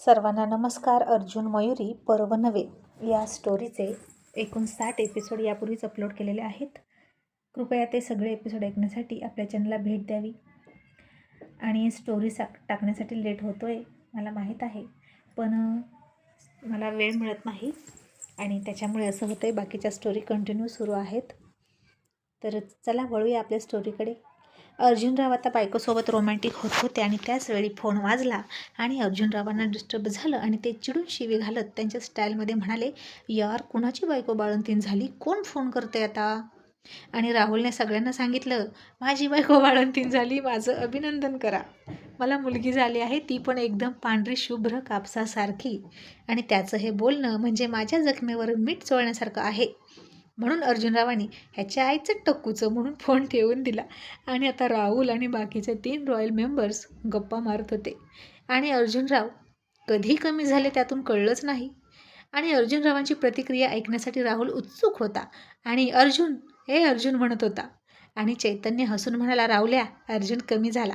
सर्वांना नमस्कार. अर्जुन मयुरी पर्व नवे या स्टोरीचे एकूण 60 एपिसोड यापूर्वीच अपलोड केलेले आहेत. कृपया ते सगळे एपिसोड ऐकण्यासाठी आपल्या चॅनलला भेट द्यावी. आणि स्टोरी टाकण्यासाठी लेट होतो आहे मला माहीत आहे, पण मला वेळ मिळत नाही आणि त्याच्यामुळे असं होतं आहे. बाकीच्या स्टोरी कंटिन्यू सुरू आहेत. तर चला वळूया आपल्या स्टोरीकडे. अर्जुनराव आता बायकोसोबत रोमॅन्टिक होत होते आणि त्याचवेळी फोन वाजला आणि अर्जुनरावांना डिस्टर्ब झालं आणि ते चिडून शिवी घालत त्यांच्या स्टाईलमध्ये म्हणाले, यार कुणाची बायको बाळंतीण झाली, कोण फोन करते आता? आणि राहुलने सगळ्यांना सांगितलं, माझी बायको बाळंतीण झाली, माझं अभिनंदन करा. मला मुलगी झाली आहे, ती पण एकदम पांढरी शुभ्र कापसासारखी. आणि त्याचं हे बोलणं म्हणजे माझ्या जखमेवर मीठ चोळण्यासारखं आहे. म्हणून अर्जुनरावांनी ह्याच्या आईचं टक्कूचं म्हणून फोन ठेवून दिला. आणि आता राहुल आणि बाकीचे 3 रॉयल मेंबर्स गप्पा मारत होते आणि अर्जुनराव कधी कमी झाले त्यातून कळलंच नाही. आणि अर्जुनरावांची प्रतिक्रिया ऐकण्यासाठी राहुल उत्सुक होता आणि अर्जुन म्हणत होता. आणि चैतन्य हसून म्हणाला, राहुल्या, अर्जुन कमी झाला.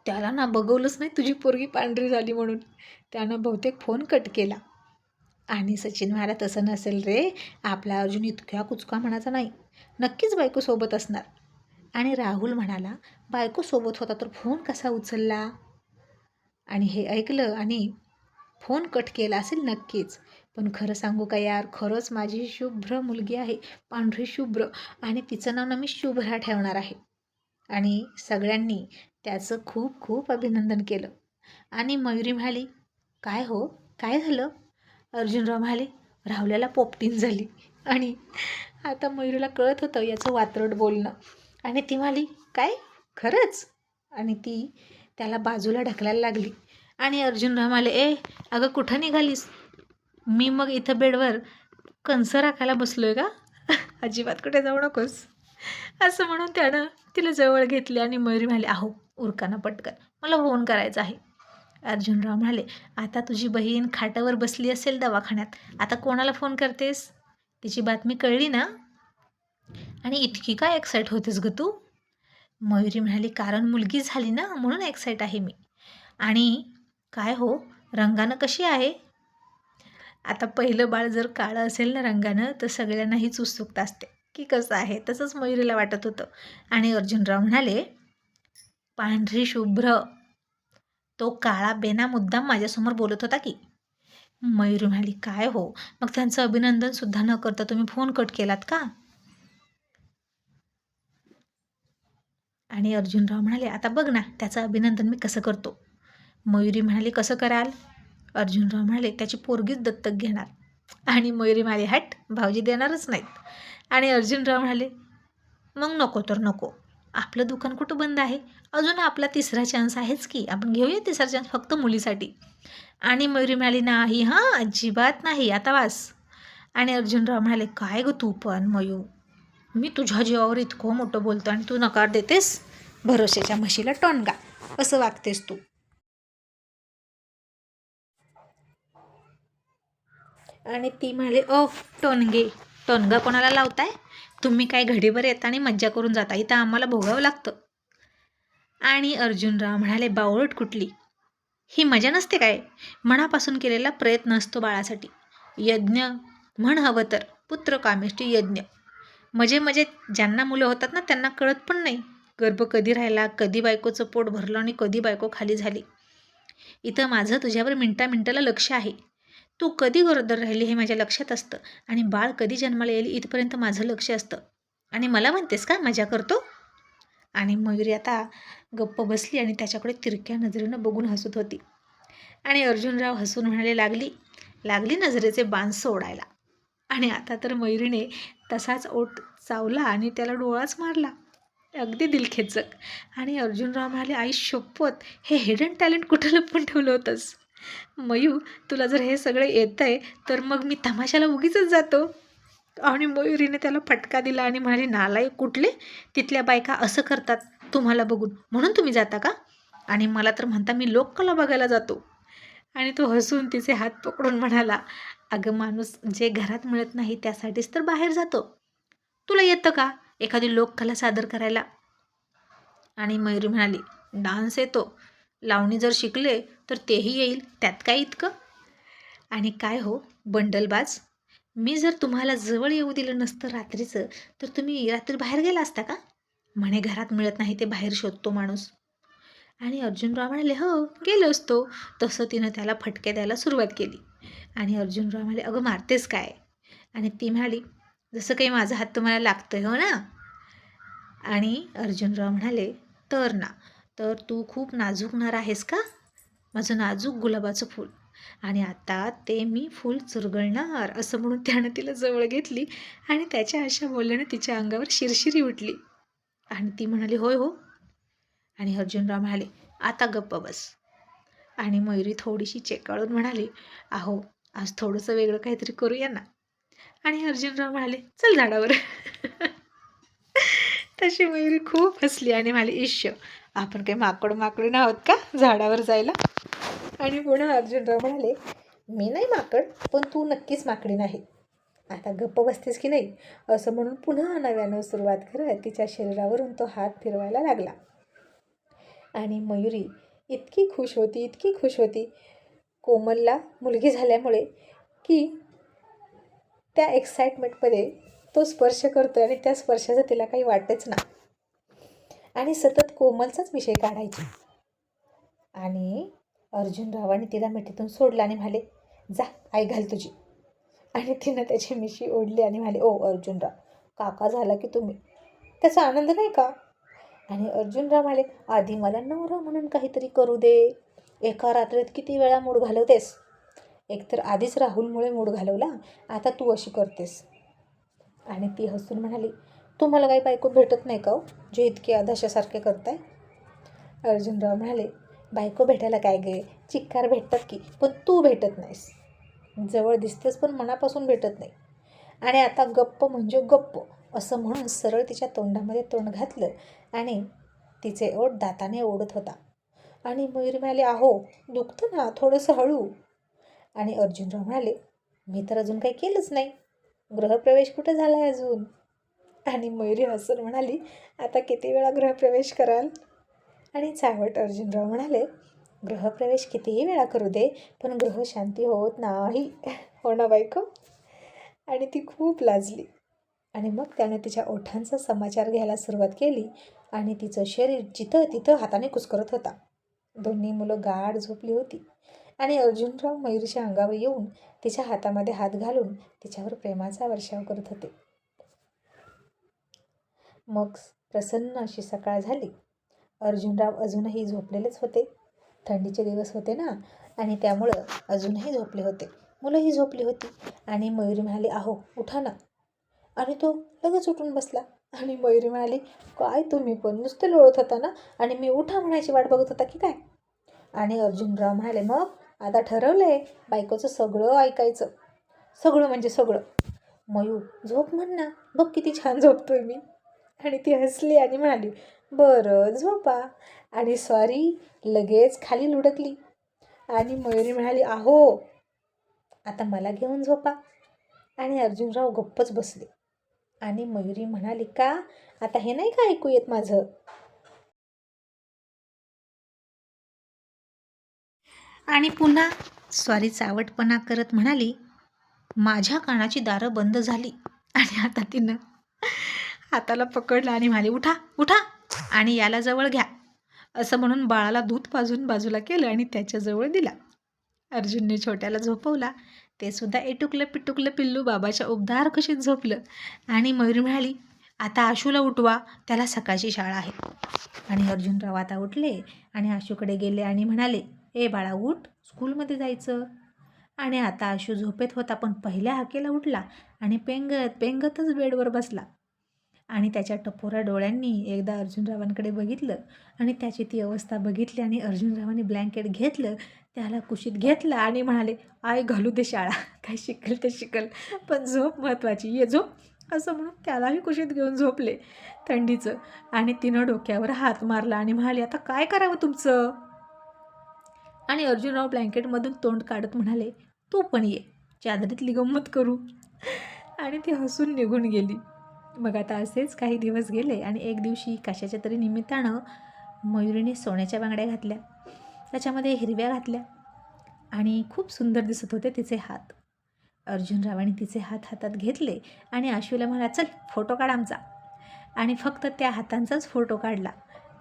त्याला ना बघवलंच नाही तुझी पोरगी पांढरी झाली म्हणून. त्यानं बहुतेक फोन कट केला. आणि सचिन म्हणाला, तसं नसेल रे, आपला अर्जुन इतक्या कुचका म्हणायचा नाही, नक्कीच बायकोसोबत असणार. आणि राहुल म्हणाला, बायकोसोबत होता तर फोन कसा उचलला? आणि हे ऐकलं आणि फोन कट केला असेल नक्कीच. पण खरं सांगू का यार, खरंच माझी शुभ्र मुलगी आहे, पांढरी शुभ्र, आणि तिचं नाव ना मी शुभ्रा ठेवणार आहे. आणि सगळ्यांनी त्याचं खूप खूप अभिनंदन केलं. आणि मयुरी म्हणाली, काय हो, काय झालं? अर्जुनराव म्हणाले, राहुल्याला पोपटीन झाली. आणि आता मयुरीला कळत होतं याचं वात्रट बोलणं. आणि ती म्हणाली, काय खरंच? आणि ती त्याला बाजूला ढकलायला लागली. आणि अर्जुनराव म्हणाले, अगं कुठं निघालीस? मी मग इथं बेडवर कणसं राखायला बसलोय का? अजिबात कुठे जाऊ नकोस, असं म्हणून त्यानं तिला जवळ घेतली. आणि मयुरी म्हणाली, अहो उरकाना पटकन, मला फोन करायचा आहे. अर्जुनराव म्हणाले, आता तुझी बहीण खाटावर बसली असेल दवाखान्यात, आता कोणाला फोन करतेस? तिची बातमी कळली ना? आणि इतकी काय एक्साईट होतेस ग तू? मयुरी म्हणाली, कारण मुलगी झाली ना म्हणून एक्साईट आहे मी. आणि काय हो, रंगानं कशी आहे? आता पहिलं बाळ जर काळं असेल ना रंगानं, तर सगळ्यांना हीच उत्सुकता असते की कसं आहे. तसंच मयुरीला वाटत होतं. आणि अर्जुनराव म्हणाले, पांढरी शुभ्र, तो काळा बेना मुद्दाम माझ्यासमोर बोलत होता की? मयुरी म्हणाली, काय हो, मग त्यांचं अभिनंदन सुद्धा न करता तुम्ही फोन कट केलात का? आणि अर्जुनराव म्हणाले, आता बघ ना त्याचं अभिनंदन मी कसं करतो. मयुरी म्हणाली, कसं कराल? अर्जुनराव म्हणाले, त्याची पोरगीच दत्तक घेणार. आणि मयुरी म्हणाली, हट, भाऊजी देणारच नाहीत. आणि अर्जुनराव म्हणाले, मग नको तर नको, आपलं दुकान कुठं बंद आहे? अजून आपला 3रा चान्स आहेच की, आपण घेऊया 3रा चान्स फक्त मुलीसाठी. आणि मयुरी म्हणाली, नाही हां, अजिबात नाही, आता वास. आणि अर्जुनराव म्हणाले, काय गं तू पण मयू, मी तुझ्या जीवावर इतकं मोठं बोलतो आणि तू नकार देतेस? भरोश्याच्या म्हशीला टोनगा, असं वागतेस तू. आणि ती म्हणाली, टोनगा कोणाला लावताय? तुम्ही काय घडीवर येता आणि मज्जा करून जाता, इथं आम्हाला भोगावं लागतं. आणि अर्जुनराव म्हणाले, बावळट कुठली, ही मजा नसते काय? मनापासून केलेला प्रयत्न असतो बाळासाठी. यज्ञ म्हण हवं तर, पुत्र कामेष्टी यज्ञ. मजे ज्यांना मुलं होतात ना त्यांना कळत पण नाही गर्भ कधी राहिला, कधी बायकोचं पोट भरलं आणि कधी बायको खाली झाली. इथं माझं तुझ्यावर मिनटाला लक्ष आहे. तू कधी गरोदर राहिली हे माझ्या लक्षात असतं आणि बाळ कधी जन्माला येईल इथपर्यंत माझं लक्ष असतं. आणि मला म्हणतेस का मजा करतो? आणि मयुरी आता गप्प बसली आणि त्याच्याकडे तिरक्या नजरेनं बघून हसत होती. आणि अर्जुनराव हसून म्हणाले, लागली नजरेचे बाण सोडायला. आणि आता तर मयुरीने तसाच ओठ चावला आणि त्याला डोळाच मारला, अगदी दिलखेचक. आणि अर्जुनराव म्हणाले, आई शपथ, हे हिडन टॅलेंट कुठं लपवून ठेवलं होतंस? मयू, तुला जर हे सगळं येतंय तर मग मी तमाशाला उगीचच जातो. आणि मयुरीने त्याला फटका दिला आणि म्हणाली, नालायक कुठले, तिथल्या बायका असं करतात तुम्हाला बघून म्हणून तुम्ही जाता का? आणि मला तर म्हणता मी लोककला बघायला जातो. आणि तो हसून तिचे हात पकडून म्हणाला, अगं माणूस जे घरात मिळत नाही त्यासाठीच तर बाहेर जातो. तुला येतं का एखादी लोककला सादर करायला? आणि मयुरी म्हणाली, डान्स येतो, लावणी जर शिकले तर तेही येईल, त्यात काय इतकं. आणि काय हो बंडलबाज, मी जर तुम्हाला जवळ येऊ दिलं नसतं रात्रीचं, तर तुम्ही रात्री बाहेर गेला असता का? म्हणे घरात मिळत नाही ते बाहेर शोधतो माणूस. आणि अर्जुनराव म्हणाले हो गेलो असतो. तसं तिनं त्याला फटके द्यायला सुरुवात केली. आणि अर्जुनराव म्हणाले अगं मारतेस काय? आणि ती म्हणाली जसं काही माझा हात तुम्हाला लागतोय हो ना. आणि अर्जुनराव म्हणाले तर ना, तर तू खूप नाजूक नर आहेस का, माझं नाजूक गुलाबाचं फूल. आणि आता ते मी फूल चुरगळणार असं म्हणून त्यानं तिला जवळ घेतली. आणि त्याच्या अशा बोलल्याने तिच्या अंगावर शिरशिरी उठली. आणि ती म्हणाली होय हो. आणि अर्जुनराव म्हणाले आता गप्प बस. आणि मयुरी थोडीशी चेकाळून म्हणाली अहो आज थोडंसं वेगळं काहीतरी करूया ना. आणि अर्जुनराव म्हणाले चल झाडावर. तशी मयुरी खूप हसली आणि म्हणाली इश्य, आपण काही माकडून आहोत का झाडावर जायला. आणि पुन्हा अर्जुनराव म्हणाले मी नाही माकड, पण तू नक्कीच माकडी नाही. आता गप्प बसतेस की नाही, असं म्हणून पुन्हा नव्यानं सुरुवात करत तिच्या शरीरावरून तो हात फिरवायला लागला. आणि मयुरी इतकी खुश होती, इतकी खुश होती कोमलला मुलगी झाल्यामुळे, की त्या एक्साइटमेंटमध्ये तो स्पर्श करतो आणि त्या स्पर्शाचं तिला काही वाटच ना. आणि सतत कोमलचाच विषय काढायचे. आणि अर्जुनरावाने तिला मिठीतून सोडलं आणि म्हणाले जा आई घाल तुझी. आणि तिनं त्याची मिशी ओढली आणि म्हणाले ओ अर्जुनराव, काका झाला की तुम्ही, त्याचा आनंद नाही का? आणि अर्जुनराव म्हणाले आधी मला नवरा म्हणून काहीतरी करू दे. एका रात्रीत किती वेळा मूड घालवतेस. एकतर आधीच राहुलमुळे मूड घालवला, आता तू अशी करतेस. आणि ती हसून म्हणाली तुम्हाला काही बायको भेटत नाही का हो, जे इतके आदर्शासारखे करताय. अर्जुनराव म्हणाले बायको भेटायला काय गे, चिक्कार भेटतात की, पण तू भेटत नाहीस. जवळ दिसतेस पण मनापासून भेटत नाही. आणि आता गप्प म्हणजे गप्प असं म्हणून सरळ तिच्या तोंडामध्ये तोंड घातलं आणि तिचे ओठ दाताने ओढत होता. आणि मयुरी म्हणाले अहो दुखतं ना, थोडंसं हळू. आणि अर्जुनराव म्हणाले मी तर अजून काही केलंच नाही, गृहप्रवेश कुठं झाला आहे अजून. आणि मयुरी हसून म्हणाली आता किती वेळा गृहप्रवेश कराल. आणि चावट अर्जुनराव म्हणाले गृहप्रवेश कितीही वेळा करू दे, पण गृहशांती होत नाही, हो ना बायको. आणि ती खूप लाजली. आणि मग त्याने तिच्या ओठांचा समाचार घ्यायला सुरुवात केली. आणि तिचं शरीर जिथं तिथं हाताने कुस्करत होता. दोन्ही मुलं गाढ झोपली होती. आणि अर्जुनराव मयुरीच्या अंगावर येऊन तिच्या हातामध्ये हात घालून तिच्यावर प्रेमाचा वर्षाव करत होते. मग प्रसन्न अशी सकाळ झाली. अर्जुनराव अजूनही झोपलेलेच होते. थंडीचे दिवस होते ना, आणि त्यामुळं अजूनही झोपले होते. मुलंही झोपली होती. आणि मयुरी म्हणाली अहो उठा ना. आणि तो लगेच उठून बसला. आणि मयुरी म्हणाली काय तुम्ही पण नुसते लोळत होता ना, आणि मी उठा म्हणायची वाट बघत होता की काय. आणि अर्जुनराव म्हणाले मग आता ठरवलंय बायकोचं सगळं ऐकायचं. सगळं म्हणजे सगळं. मयू झोप म्हण ना, बघ किती छान झोपतोय मी. आणि ती हसली आणि म्हणाली बरं झोपा. आणि सॉरी लगेच खाली लुडकली. आणि मयुरी म्हणाली अहो आता मला घेऊन झोपा. आणि अर्जुनराव गप्पच बसले. आणि मयुरी म्हणाली का आता हे नाही का ऐकू येत माझं. आणि पुन्हा स्वारी चावटपणा करत म्हणाली माझ्या कानाची दारं बंद झाली. आणि आता तिनं हाताला पकडलं आणि म्हणाली उठा उठा आणि याला जवळ घ्या, असं म्हणून बाळाला दूध पाजून बाजूला केलं आणि त्याच्याजवळ दिला. अर्जुनने छोट्याला झोपवला. ते सुद्धा एटुकलं पिटुकलं पिल्लू बाबाच्या उबदार कुशीत झोपलं. आणि मयुरी म्हणाली आता आशूला उठवा, त्याला सकाळची शाळा आहे. आणि अर्जुनराव आता उठले आणि आशूकडे गेले आणि म्हणाले ए बाळा उठ, स्कूलमध्ये जायचं. आणि आता आशू झोपेत होता, पण पहिल्या हाकेला उठला आणि पेंगत पेंगतच बेडवर बसला. आणि त्याच्या टपोऱ्या डोळ्यांनी एकदा अर्जुनरावांकडे बघितलं आणि त्याची ती अवस्था बघितली. आणि अर्जुनरावांनी ब्लँकेट घेतलं, त्याला कुशीत घेतलं आणि म्हणाले आय घालू दे शाळा, काय शिकल ते शिकल, पण झोप महत्त्वाची, ये झोप, असं म्हणून त्यालाही कुशीत घेऊन झोपले थंडीचं. आणि तिनं डोक्यावर हात मारला आणि म्हणाले आता काय करावं तुमचं. आणि अर्जुनराव ब्लँकेटमधून तोंड काढत म्हणाले तू पण ये, चादरीतली गंमत करू. आणि ती हसून निघून गेली. मग आता असेच काही दिवस गेले आणि एक दिवशी कशाच्या तरी निमित्तानं मयुरीने सोन्याच्या बांगड्या घातल्या. त्याच्यामध्ये हिरव्या घातल्या आणि खूप सुंदर दिसत होते तिचे हात. अर्जुनरावांनी तिचे हात हातात घेतले आणि आशूला म्हणाला, चल फोटो काढ आमचा. आणि फक्त त्या हातांचाच फोटो काढला.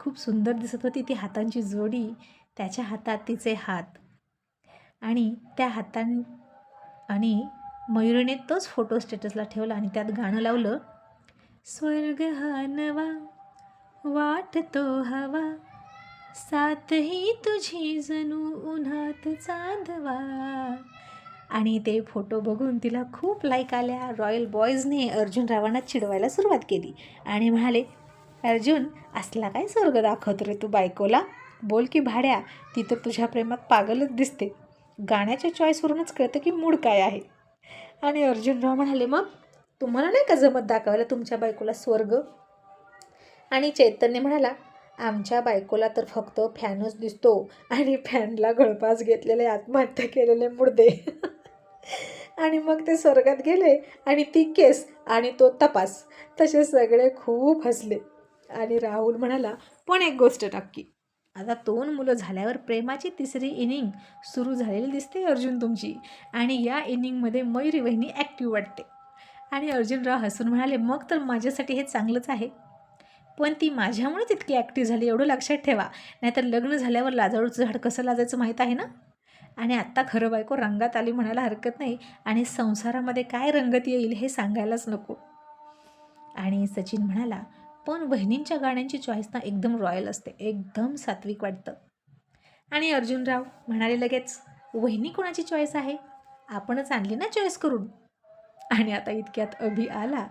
खूप सुंदर दिसत होती ती हातांची जोडी, त्याच्या हातात तिचे हात आणि त्या आणि मयुरीने तोच फोटो स्टेटसला ठेवला आणि त्यात गाणं लावलं, स्वर्ग हा नवा वाटतो हवा, साथ ही तुझी जणू उन्हात चांदवा. आणि ते फोटो बघून तिला खूप लाईक आल्या. रॉयल बॉयजने अर्जुनरावांना चिडवायला सुरुवात केली आणि म्हणाले, अर्जुन असला काय स्वर्ग दाखवतो रे तू बायकोला, बोल की भाड्या, ती तर तुझ्या प्रेमात पागलच दिसते. गाण्याच्या चॉईसवरूनच कळतं की मूड काय आहे. आणि अर्जुनराव म्हणाले, मग तुम्हाला नाही का जमत दाखवायला तुमच्या बायकोला स्वर्ग. आणि चैतन्य म्हणाला, आमच्या बायकोला तर फक्त फॅनच दिसतो आणि फॅनला गळफास घेतलेले आत्महत्या केलेले मुर्दे. आणि मग ते स्वर्गात गेले आणि ती केस आणि तो तपास, तसे सगळे खूप हसले. आणि राहुल म्हणाला, पण एक गोष्ट नक्की, आता 2 मुलं झाल्यावर प्रेमाची तिसरी इनिंग सुरू झालेली दिसते अर्जुन तुमची. आणि या इनिंगमध्ये मयुरी वहिनी ॲक्टिव्ह वाटते. आणि अर्जुनराव हसून म्हणाले, मग तर माझ्यासाठी हे चांगलंच आहे, पण ती माझ्यामुळेच इतकी ॲक्टिव्ह झाली एवढं लक्षात ठेवा, नाहीतर लग्न झाल्यावर लाजाळूचं झाड कसं लाजायचं माहीत आहे ना. आणि आत्ता खरं बायको रंगात आली म्हणायला हरकत नाही, आणि संसारामध्ये काय रंगत येईल हे सांगायलाच नको. आणि सचिन म्हणाला, पण वहिनींच्या गाण्यांची चॉईस ना एकदम रॉयल असते, एकदम सात्विक वाटतं. आणि अर्जुनराव म्हणाले लगेच, वहिनी कोणाची चॉईस आहे, आपणच आणली ना चॉईस करून. आणि आता इतक्यात अभि आला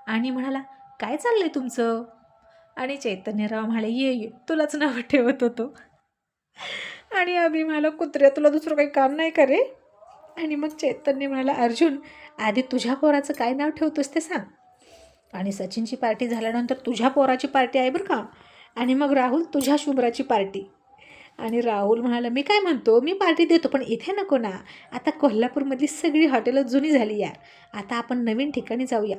आणि म्हणाला, काय चाललंय तुमचं. आणि चैतन्यराव म्हणाले, ये तुलाच नाव ठेवत होतो. आणि अभि म्हणाला, कुत्र्या तुला दुसरं काही काम नाही का रे. आणि मग चैतन्य म्हणाला, अर्जुन आधी तुझ्या पोराचं काय नाव ठेवतोस ते सांग, आणि सचिनची पार्टी झाल्यानंतर तुझ्या पोराची पार्टी आहे बरं का, आणि मग राहुल तुझ्या शुभ्राची पार्टी. आणि राहुल म्हणाला, मी काय म्हणतो, मी पार्टी देतो पण इथे नको ना, आता कोल्हापूरमधली सगळी हॉटेलं जुनी झाली यार, आता आपण नवीन ठिकाणी जाऊया.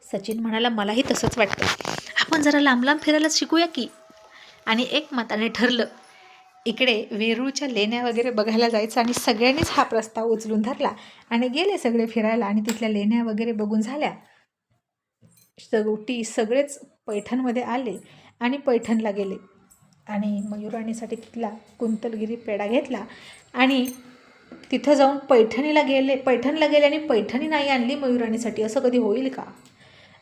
सचिन म्हणाला, मलाही तसंच वाटतं, आपण जरा लांब लांब फिरायला शिकूया की. आणि एकमताने ठरलं, इकडे वेरूळच्या लेण्या वगैरे बघायला जायचं. आणि सगळ्यांनीच हा प्रस्ताव उचलून धरला आणि गेले सगळे फिरायला. आणि तिथल्या लेण्या वगैरे बघून झाल्या, शेवटी सगळेच पैठणमध्ये आले आणि पैठणला गेले. आणि मयुराणीसाठी तिथला कुंतलगिरी पेढा घेतला आणि तिथं जाऊन पैठणला गेले आणि पैठणी नाही आणली मयुराणीसाठी. असं कधी होईल का.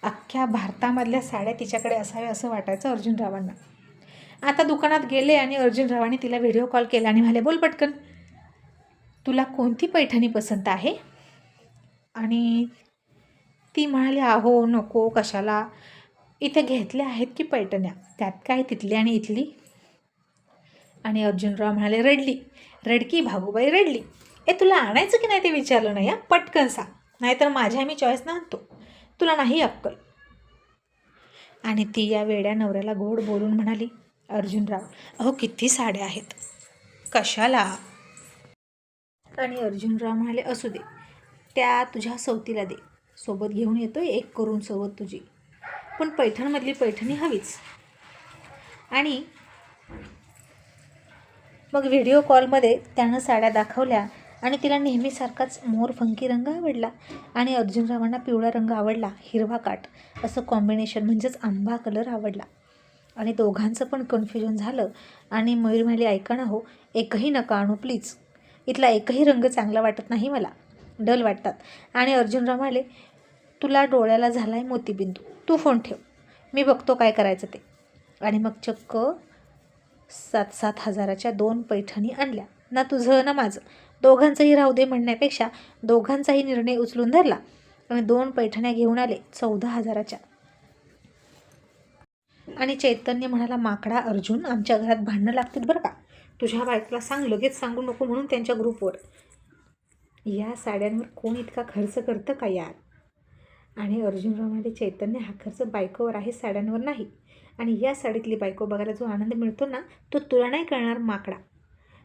अख्ख्या भारतामधल्या साड्या तिच्याकडे असाव्या असं वाटायचं अर्जुनरावांना. आता दुकानात गेले आणि अर्जुनरावांनी तिला व्हिडिओ कॉल केला आणि म्हणाले, बोल पटकन, तुला कोणती पैठणी पसंत आहे. आणि ती म्हणाली, अहो नको कशाला, इथे घेतल्या आहेत की पैठण्या, त्यात काय तिथली आणि इथली. आणि अर्जुनराव म्हणाले, रडकी भागूबाई रडली. तुला आणायचं की नाही ते विचारलं नाही, पटकन सांग, नाहीतर माझ्या मी चॉईस ना आणतो, तुला नाही अक्कल. आणि ती या वेड्या नवऱ्याला गोड बोलून म्हणाली, अर्जुनराव अहो किती साड्या आहेत, कशाला. आणि अर्जुनराव म्हणाले, असू दे, त्या तुझ्या सवतीला दे, सोबत घेऊन येतोय एक करून सोबत तुझी, पण पैठणमधली पैठणी हवीच. आणि मग व्हिडिओ कॉलमध्ये त्यानं साड्या दाखवल्या आणि तिला नेहमीसारखाच मोरफंकी रंग आवडला आणि अर्जुनरावांना पिवळा रंग आवडला, हिरवा काट असं कॉम्बिनेशन म्हणजेच आंबा कलर आवडला. आणि दोघांचं पण कन्फ्युजन झालं. आणि मयूर म्हणाली, ऐका ना हो, एकही नका आणू प्लीज, इथला एकही रंग चांगला वाटत नाही मला, डल वाटतात. आणि अर्जुनराव म्हणाले, तुला डोळ्याला झाला आहे मोतीबिंदू, तू फोन ठेव, मी बघतो काय करायचं ते. आणि मग चक्क 7,000 हजाराच्या 2 पैठणी आणल्या ना, तुझं ना माझं, दोघांचंही राहू दे म्हणण्यापेक्षा दोघांचाही निर्णय उचलून धरला आणि 2 पैठण्या घेऊन आले 14,000च्या. आणि चैतन्य म्हणाला, माकडा अर्जुन, आमच्या घरात भांडणं लागतील बरं का, तुझ्या बायकोला सांग, लगेच सांगू नको म्हणून त्यांच्या ग्रुपवर. या साड्यांवर कोण इतका खर्च करतं का यार. आणि अर्जुनराव म्हणाले, चैतन्य हा खर्च बायकोवर आहे, साड्यांवर नाही. आणि या साडीतली बायको बघायला जो आनंद मिळतो ना, तो तुला नाही कळणार माकडा.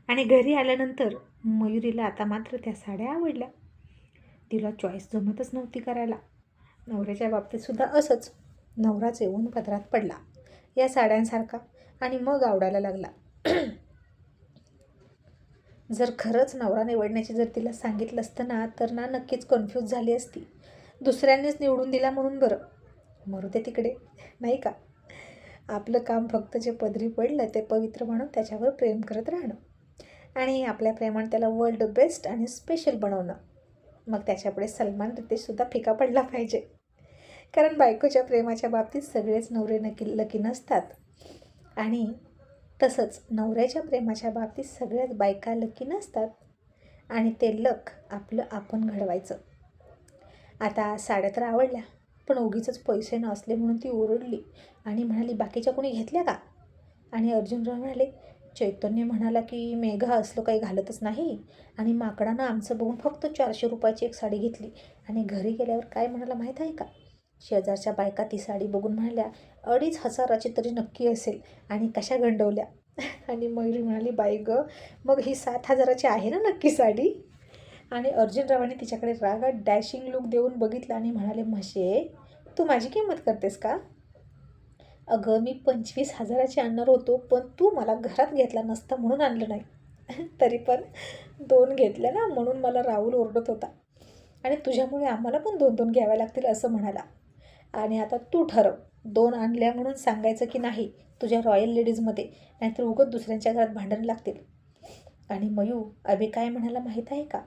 आणि घरी आल्यानंतर मयुरीला आता मात्र त्या साड्या आवडल्या, तिला चॉईस जमतच नव्हती करायला. नवऱ्याच्या बाबतीतसुद्धा असंच, नवराच येऊन पदरात पडला या साड्यांसारखा आणि मग आवडायला लागला. जर खरंच नवरा निवडण्याची जर तिला सांगितलं असतं ना तर ना नक्कीच कन्फ्यूज झाली असती. दुसऱ्यांनीच निवडून दिला म्हणून बरं. मरू दे तिकडे, नाही का? आपलं काम फक्त जे पदरी पडलं ते पवित्र म्हणून त्याच्यावर प्रेम करत राहणं आणि आपल्या प्रेमाने त्याला वर्ल्ड बेस्ट आणि स्पेशल बनवणं. मग त्याच्यापुढे सलमान रितेशसुद्धा फिका पडला पाहिजे. कारण बायकोच्या प्रेमाच्या बाबतीत सगळेच नवरे लकी नसतात आणि तसंच नवऱ्याच्या प्रेमाच्या बाबतीत सगळ्याच बायका लकी नसतात आणि ते लक आपलं आपण घडवायचं. आता साड्या तर आवडल्या, पण उगीचच पैसे नसले म्हणून ती ओरडली आणि म्हणाली, बाकीच्या कोणी घेतल्या का? आणि अर्जुनराव म्हणाले, चैतन्य म्हणाला की मेघा असलं काही घालतच नाही आणि माकडानं आमचं बघून फक्त 400 रुपयाची एक साडी घेतली आणि घरी गेल्यावर काय म्हणाला माहीत आहे का? शेजारच्या बायका ती साडी बघून म्हणाल्या, 2,500ची तरी नक्की असेल आणि कशा गंडवल्या. आणि मयुरी म्हणाली, बाई गं, मग ही 7,000ची आहे ना नक्की साडी? आणि अर्जुनरावांनी तिच्याकडे रागात डॅशिंग लुक देऊन बघितलं आणि म्हणाले, म्हशे, तू माझी किंमत करतेस का? अगं, मी 25,000ची आणणार होतो, पण तू मला घरात घेतला नसता म्हणून आणलं नाही. तरी पण 2 घेतल्या ना म्हणून मला राहुल ओरडत होता आणि तुझ्यामुळे आम्हाला पण 2-2 घ्याव्या लागतील असं म्हणाला. आणि आता तू ठरव, 2 आणल्या म्हणून सांगायचं की नाही तुझ्या रॉयल लेडीजमध्ये, नाहीतर उगाच दुसऱ्यांच्या घरात भांडण लागतील. आणि मयू अभि काय म्हणाला माहीत आहे का?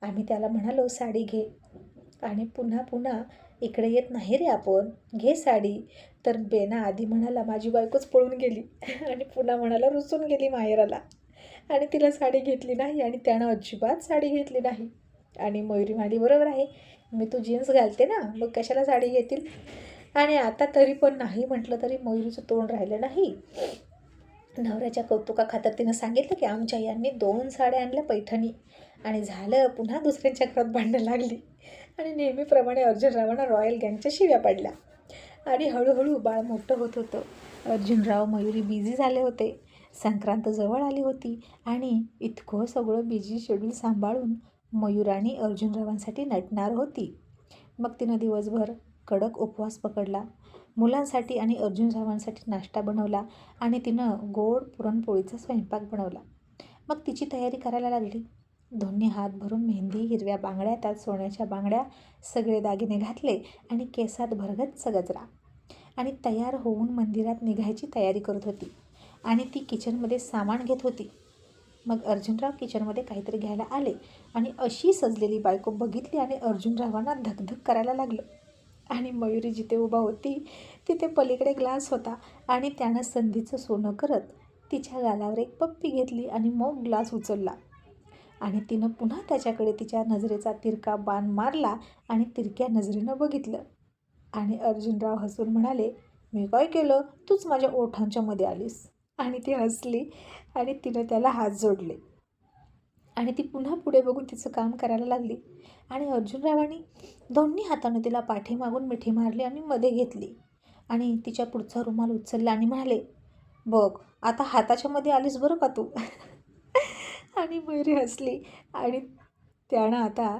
आम्ही त्याला म्हणालो साडी घे आणि पुन्हा पुन्हा इकडे येत नाही रे आपण, घे साडी. तर बेना आधी म्हणाला माझी बायकोच पळून गेली आणि पुन्हा म्हणाला रुसून गेली माहेराला आणि तिला साडी घेतली नाही आणि त्यानं अजिबात साडी घेतली नाही. आणि मयुरी म्हणाली, बरोबर आहे, मी तू जीन्स घालते ना, मग कशाला साडी घेतील? आणि आता तरी पण नाही म्हटलं तरी मयुरीचं तोंड राहिलं नाही. नवऱ्याच्या कौतुकाखातर तिनं सांगितलं की आमच्या यांनी 2 साड्या आणल्या पैठणी. आणि झालं, पुन्हा दुसऱ्यांच्या घरात भांडणं लागली आणि नेहमीप्रमाणे अर्जुनरावांना रॉयल गँगच्या शिव्या पडल्या. आणि हळूहळू बाळ मोठं होत होतं. अर्जुनराव मयुरी बिझी झाले होते. संक्रांत जवळ आली होती आणि इतकं सगळं बिझी शेड्यूल सांभाळून मयुराणी अर्जुनरावांसाठी नटणार होती. मग तिनं दिवसभर कडक उपवास पकडला, मुलांसाठी आणि अर्जुनरावांसाठी नाश्ता बनवला आणि तिनं गोड पुरणपोळीचा स्वयंपाक बनवला. मग तिची तयारी करायला लागली. दोन्ही हात भरून मेहंदी, हिरव्या बांगड्या, त्यात सोन्याच्या बांगड्या, सगळे दागिने घातले आणि केसात भरगच्च गजरा आणि तयार होऊन मंदिरात निघायची तयारी करत होती. आणि ती किचनमध्ये सामान घेत होती. मग अर्जुनराव किचनमध्ये काहीतरी घ्यायला आले आणि अशी सजलेली बायको बघितली आणि अर्जुनरावांना धकधक करायला लागलं. आणि मयुरी जिथे उभा होती तिथे पलीकडे ग्लास होता आणि त्यानं संधीचं सोनं करत तिच्या गालावर एक पप्पी घेतली आणि मग ग्लास उचलला आणि तिनं पुन्हा त्याच्याकडे तिच्या नजरेचा तिरका बाण मारला आणि तिरक्या नजरेनं बघितलं. आणि अर्जुनराव हसून म्हणाले, मी काय केलं, तूच माझ्या ओठांच्या मध्ये आलीस. आणि ती हसली आणि तिनं त्याला हात जोडले आणि ती पुन्हा पुढे बघून तिचं काम करायला लागली. आणि अर्जुनरावांनी दोन्ही हातानं तिला पाठीमागून मिठी मारली आणि मध्ये घेतली आणि तिच्या पुढचा रुमाल उचलला आणि म्हणाले, बघ आता हाताच्या मध्ये आलीस बरं का तू. आणि मयुरी हसली आणि त्यानं आता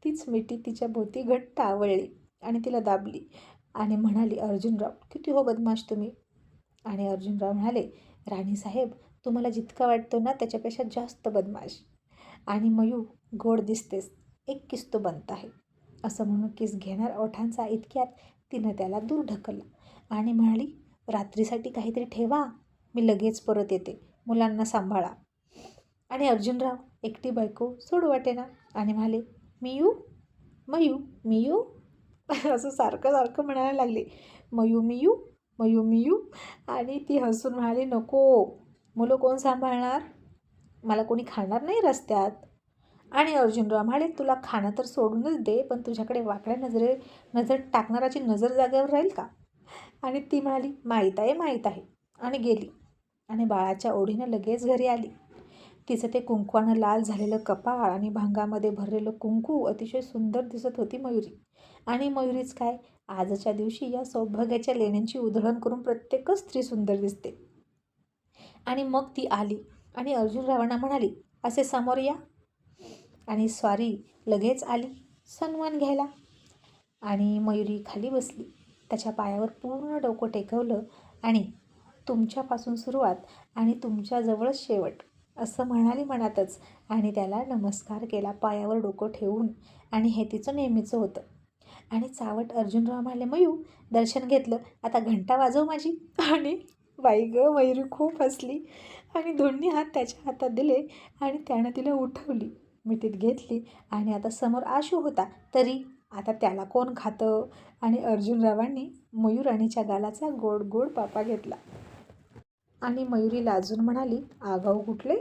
तीच मिठी तिच्या भोवती घट्ट आवळली आणि तिला दाबली आणि म्हणाली, अर्जुनराव किती हो बदमाश तुम्ही. आणि अर्जुनराव म्हणाले, राणीसाहेब तुम्हाला जितका वाटतो ना त्याच्यापेक्षा जास्त बदमाश. आणि मयू गोड दिसतेस, एक किस तो बनत आहे. असं म्हणून किस घेणार ओठांचा इतक्यात तिनं त्याला दूर ढकललं आणि म्हणाली, रात्रीसाठी काहीतरी ठेवा, मी लगेच परत येते, मुलांना सांभाळा. आणि अर्जुनराव एकटी बायको सोड वाटेना आणि म्हणाले, मी येऊ, मयू मी येऊ. असं सारखं सारखं म्हणायला लागले, मयू मी येऊ, मयू मी येऊ. आणि ती हसून म्हणाली, नको, मुलं कोण सांभाळणार, मला कोणी खाणार नाही रस्त्यात. आणि अर्जुनराव म्हणाले, तुला खाणं तर सोडूनच दे, पण तुझ्याकडे वाकड्या नजर टाकणाराची नजर जागेवर राहील का? आणि ती म्हणाली, माहीत आहे आणि गेली. आणि बाळाच्या ओढीनं लगेच घरी आली. तिचं ते कुंकवानं लाल झालेलं कपाळ आणि भांगामध्ये भरलेलं कुंकू अतिशय सुंदर दिसत होती मयुरी. आणि मयुरीच काय, आजच्या दिवशी या सौभाग्याच्या लेण्यांची उधळण करून प्रत्येकच स्त्री सुंदर दिसते. आणि मग ती आली आणि अर्जुनरावांना म्हणाली, असे समोर या. आणि स्वारी लगेच आली सन्मान घ्यायला. आणि मयुरी खाली बसली, त्याच्या पायावर पूर्ण डोकं टेकवलं आणि तुमच्यापासून सुरुवात आणि तुमच्याजवळच शेवट असं म्हणाली मनातच आणि त्याला नमस्कार केला पायावर डोकं ठेवून. आणि हे तिचं नेहमीचं होतं. आणि चावट अर्जुनराव म्हणाले, मयू दर्शन घेतलं, आता घंटा वाजव माझी. आणि बाई गं, मयुरी खूप हसली आणि दोन्ही हात त्याच्या हातात दिले आणि त्यानं तिला उठवली, मिठीत घेतली. आणि आता समोर आशू होता, तरी आता त्याला कोण खातं. आणि अर्जुनरावांनी मयूराणीच्या गालाचा गोड गोड पापा घेतला. आणि मयुरी लाजून म्हणाली, आगाऊ कुठले,